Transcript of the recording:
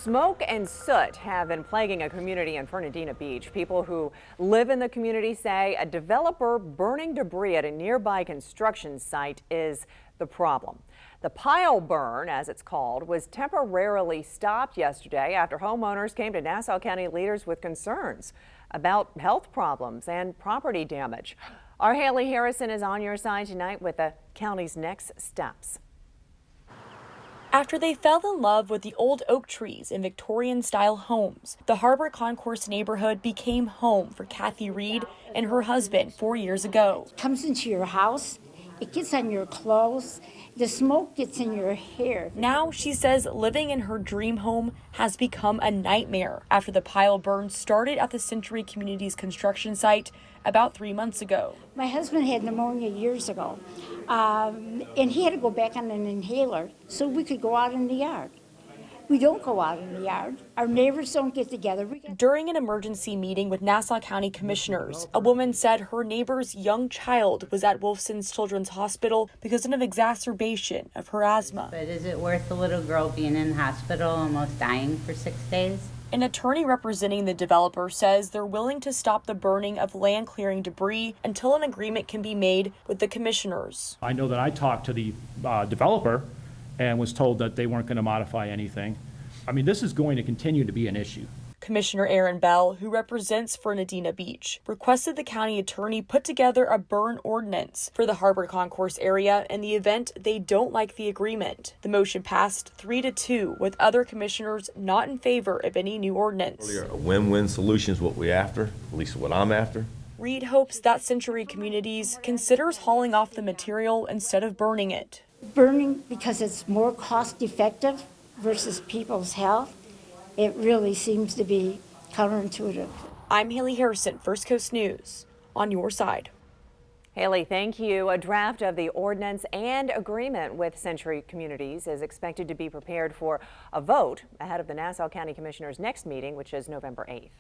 Smoke and soot have been plaguing a community in Fernandina Beach. People who live in the community say a developer burning debris at a nearby construction site is the problem. The pile burn, as it's called, was temporarily stopped yesterday after homeowners came to Nassau County leaders with concerns about health problems and property damage. Our Haley Harrison is on your side tonight with the county's next steps. After they fell in love with the old oak trees in Victorian-style homes, the Harbor Concourse neighborhood became home for Kathy Reed and her husband 4 years ago. It comes into your house, it gets on your clothes, the smoke gets in your hair. Now she says living in her dream home has become a nightmare after the pile burn started at the Century Communities construction site about 3 months ago. My husband had pneumonia years ago, and he had to go back on an inhaler so we could go out in the yard. We don't go out in the yard. Our neighbors don't get together. During an emergency meeting with Nassau County commissioners, a woman said her neighbor's young child was at Wolfson's Children's Hospital because of an exacerbation of her asthma. But is it worth the little girl being in hospital, almost dying for 6 days? An attorney representing the developer says they're willing to stop the burning of land clearing debris until an agreement can be made with the commissioners. I know that I talked to the developer and was told that they weren't going to modify anything. I mean, this is going to continue to be an issue. Commissioner Aaron Bell, who represents Fernandina Beach, requested the county attorney put together a burn ordinance for the Harbor Concourse area in the event they don't like the agreement. The motion passed 3-2, with other commissioners not in favor of any new ordinance. A win-win solution is what we're after, at least what I'm after. Reed hopes that Century Communities considers hauling off the material instead of burning it. Burning because it's more cost effective versus people's health. It really seems to be counterintuitive. I'm Haley Harrison, First Coast News, on your side. Haley, thank you. A draft of the ordinance and agreement with Century Communities is expected to be prepared for a vote ahead of the Nassau County Commissioners' next meeting, which is November 8th.